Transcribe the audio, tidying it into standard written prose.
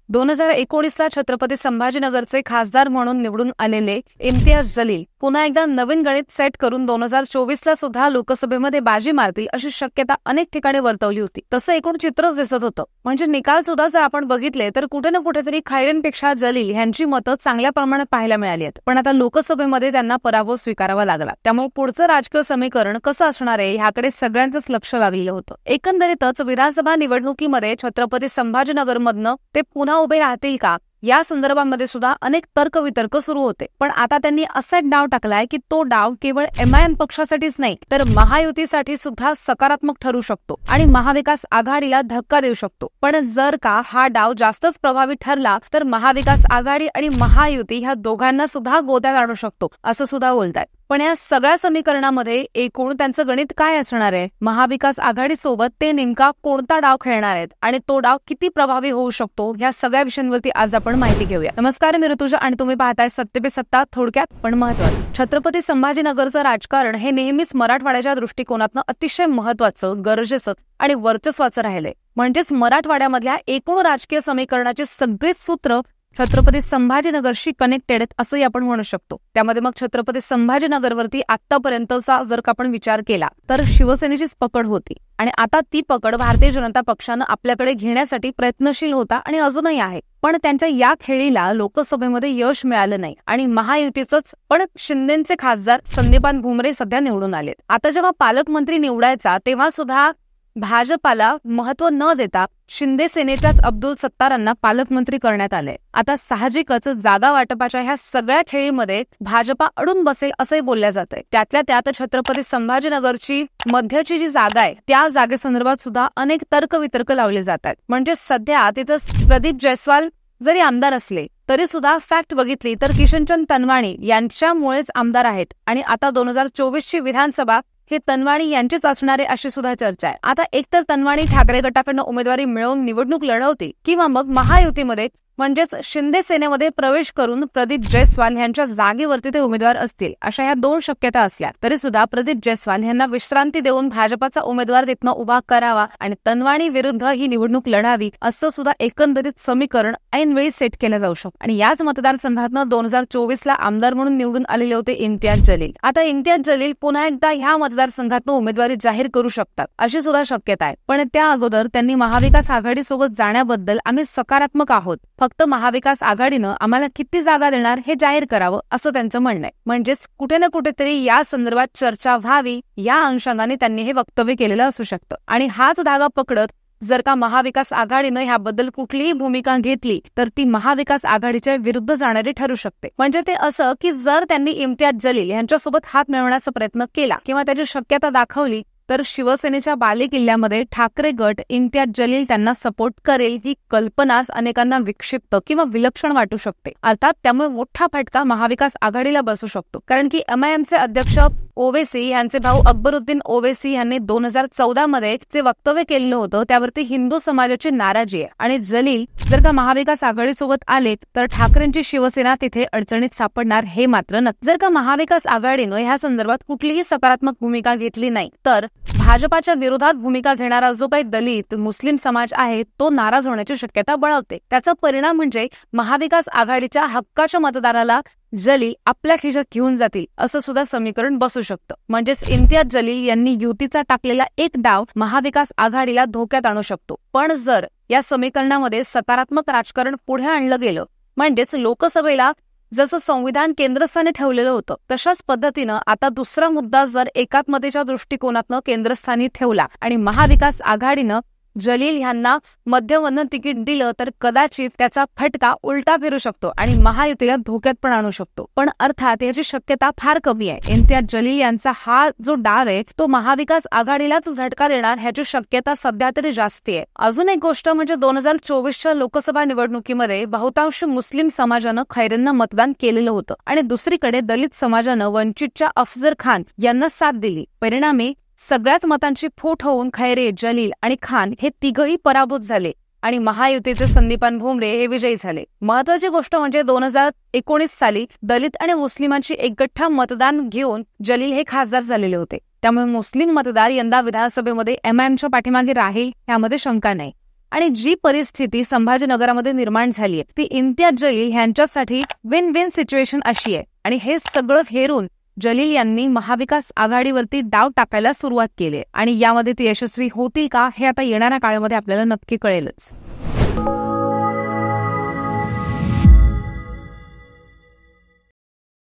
2019ला छत्रपती संभाजीनगरचे खासदार म्हणून निवडून आलेले इम्तियाज जलील पुन्हा एकदा नवीन गणित सेट करून 2024ला सुद्धा लोकसभेमध्ये बाजी मारतील अशी शक्यता अनेक ठिकाणी वर्तवली होती. तसं एकूण चित्रच दिसत होतं. म्हणजे निकाल सुद्धा जर आपण बघितले तर कुठे ना कुठेतरी खैरेंपेक्षा जलील यांची मतं चांगल्या प्रमाणात पाहायला मिळाली आहेत. पण आता लोकसभेमध्ये त्यांना पराभव स्वीकारावा लागला. त्यामुळे पुढचं राजकीय समीकरण कसं असणार आहे ह्याकडे सगळ्यांचंच लक्ष लागलेलं होतं. एकंदरीतच विधानसभा निवडणुकीमध्ये छत्रपती संभाजीनगरमधनं ते पुन्हा उभे राहतील का या संदर्भामध्ये सुद्धा अनेक तर्कवितर्क सुरू होते. पण आता त्यांनी असा एक डाव टाकलाय की तो डाव केवळ MIM पक्षासाठीच नाही तर महायुतीसाठी सुद्धा सकारात्मक ठरू शकतो आणि महाविकास आघाडीला धक्का देऊ शकतो. पण जर का हा डाव जास्तच प्रभावी ठरला तर महाविकास आघाडी आणि महायुती ह्या दोघांना सुद्धा गोत्यात आणू शकतो असं सुद्धा बोलतायत. पण या सगळ्या समीकरणामध्ये एकूण त्यांचं गणित काय असणार आहे, महाविकास आघाडी सोबत ते नेमका कोणता डाव खेळणार आहेत आणि तो डाव किती प्रभावी होऊ शकतो ह्या सगळ्या विषयांवरती आज आपण माहिती घेऊया. नमस्कार, मी ऋतुजा आणि तुम्ही पाहताय सत्य पे सत्ता, थोडक्यात पण महत्वाचं. छत्रपती संभाजीनगरचं राजकारण हे नेहमीच मराठवाड्याच्या दृष्टिकोनातनं अतिशय महत्वाचं, गरजेचं आणि वर्चस्वाचं राहिलंय. म्हणजेच मराठवाड्यामधल्या एकूण राजकीय समीकरणाची सगळीच सूत्र छत्रपती संभाजीनगरशी कनेक्टेड आहेत असंही आपण म्हणू शकतो. त्यामध्ये मग छत्रपती संभाजीनगरवरती आतापर्यंतचा जर का आपण विचार केला तर शिवसेनेचीच पकड होती आणि आता ती पकड भारतीय जनता पक्षानं आपल्याकडे घेण्यासाठी प्रयत्नशील होता आणि अजूनही आहे. पण त्यांच्या या खेळीला लोकसभेमध्ये यश मिळालं नाही आणि महायुतीचंच पण शिंदेचे खासदार संदीपान भुमरे सध्या निवडून आलेत. आता जेव्हा पालकमंत्री निवडायचा तेव्हा सुद्धा भाजपाला महत्व न देता शिंदे सेनेच्याच अब्दुल सत्तारांना पालकमंत्री करण्यात आले. आता साहजिकच जागा वाटपाच्या ह्या सगळ्या खेळीमध्ये भाजपा अडून बसेल असंही बोलल्या जातंय. त्यातल्या त्यात छत्रपती संभाजीनगरची मध्यची जी जागा आहे त्या जागेसंदर्भात सुद्धा अनेक तर्कवितर्क लावले जात आहेत. म्हणजे सध्या तिथं प्रदीप जयस्वाल जरी आमदार असले तरी सुद्धा फॅक्ट बघितली तर किशनचंद तनवाणी यांच्यामुळेच आमदार आहेत आणि आता 2024ची विधानसभा हे तनवाणी यांचीच असणारे अशी सुद्धा चर्चा आहे. आता एकतर तनवाणी ठाकरे गटाकडनं उमेदवारी मिळवून निवडणूक लढवतील किंवा मग महायुतीमध्ये म्हणजेच शिंदे सेनेमध्ये प्रवेश करून प्रदीप जयस्वाल यांच्या जागेवरती ते उमेदवार असतील. अशा ह्या दोन शक्यता असल्या तरी सुद्धा प्रदीप जयस्वाल यांना विश्रांती देऊन भाजपाचा उमेदवार तिथनं उभा करावा आणि तनवाणी विरुद्ध ही निवडणूक लढावी असं सुद्धा एकंदरीत समीकरण ऐनवेळी सेट केलं जाऊ शकतं. आणि याच मतदारसंघातनं 2024ला आमदार म्हणून निवडून आलेले होते इम्तियाज जलील. आता इम्तियाज जलील पुन्हा एकदा ह्या मतदारसंघातनं उमेदवारी जाहीर करू शकतात अशी सुद्धा शक्यता आहे. पण त्या अगोदर त्यांनी महाविकास आघाडीसोबत जाण्याबद्दल आम्ही सकारात्मक आहोत, फक्त महाविकास आघाडीनं आम्हाला किती जागा देणार हे जाहीर करावं असं त्यांचं म्हणणं आहे. म्हणजेच कुठे ना कुठेतरी या संदर्भात चर्चा व्हावी या अनुषंगाने त्यांनी हे वक्तव्य केलेलं असू शकतं. आणि हाच धागा पकडत जर का महाविकास आघाडीनं ह्याबद्दल कुठलीही भूमिका घेतली तर ती महाविकास आघाडीच्या विरुद्ध जाणारी ठरू शकते. म्हणजे ते असं की जर त्यांनी इम्तियाज जलील यांच्यासोबत हात मिळवण्याचा प्रयत्न केला किंवा त्याची शक्यता दाखवली तर शिवसेनेच्या बालेकिल्ल्यामध्ये ठाकरे गट इम्तियाज जलील त्यांना सपोर्ट करेल ही कल्पनाच अनेकांना विक्षिप्त किंवा विलक्षण वाटू शकते. अर्थात त्यामुळे मोठा फटका महाविकास आघाडीला बसू शकतो. कारण की MIMचे अध्यक्ष ओवेसी यांचे भाऊ अकबरुद्दीन ओवेसी यांनी 2014 मध्ये जे वक्तव्य केलेलं होतं त्यावरती हिंदू समाजाची नाराजी आहे आणि जलील जर का महाविकास आघाडीसोबत आले तर ठाकरेंची शिवसेना तिथे अडचणीत सापडणार हे मात्र नक्की. जर का महाविकास आघाडीनं ह्या संदर्भात कुठलीही सकारात्मक भूमिका घेतली नाही तर भाजपाच्या विरोधात भूमिका घेणारा जो काही दलित मुस्लिम समाज आहे तो नाराज होण्याची शक्यता बळावते. त्याचा परिणाम म्हणजे महाविकास आघाडीच्या हक्काच्या मतदाराला जलील आपल्या खिशात घेऊन जातील असं सुद्धा समीकरण बसू शकतं. म्हणजेच इम्तियाज जलील यांनी युतीचा टाकलेला एक डाव महाविकास आघाडीला धोक्यात आणू शकतो. पण जर या समीकरणामध्ये सकारात्मक राजकारण पुढे आणलं गेलं म्हणजेच लोकसभेला जसं संविधान केंद्रस्थानी ठेवलेलं होतं तशाच पद्धतीनं आता दुसरा मुद्दा जर एकात्मतेच्या दृष्टिकोनातनं केंद्रस्थानी ठेवला आणि महाविकास आघाडीनं जलील यांना मध्यमधनं तिकीट दिलं तर कदाचित त्याचा फटका उलटा फिरू शकतो आणि महायुतीला धोक्यात पण आणू शकतो. पण अर्थात याची शक्यता फार कमी आहे. इम्तियाज जलील यांचा हा जो डाव आहे तो महाविकास आघाडीलाच झटका देणार ह्याची शक्यता सध्या तरी जास्ती आहे. अजून एक गोष्ट म्हणजे 2024च्या लोकसभा निवडणुकीमध्ये बहुतांश मुस्लिम समाजानं खैरेंना मतदान केलेलं होतं आणि दुसरीकडे दलित समाजानं वंचितच्या अफजल खान यांना साथ दिली. परिणामी सगळ्याच मतांची फूट होऊन खैरे, जलील आणि खान हे तिघही पराभूत झाले आणि महायुतीचे संदीपान भुमरे हे विजयी झाले. महत्वाची गोष्ट म्हणजे 2019 साली दलित आणि मुस्लिमांची एकगठ्ठा मतदान घेऊन जलील हे खासदार झालेले होते. त्यामुळे मुस्लिम मतदार यंदा विधानसभेमध्ये MIMच्या पाठीमागे राहील यामध्ये शंका नाही. आणि जी परिस्थिती संभाजीनगरामध्ये निर्माण झालीय ती इम्तियाज जलील यांच्यासाठी विन विन सिच्युएशन अशी आहे. आणि हे सगळं हेरून जलील यांनी महाविकास आघाडीवरती डाव टाकायला सुरुवात केली आणि यामध्ये ती यशस्वी होतील का हे आता येणाऱ्या काळामध्ये आपल्याला नक्की कळेलच.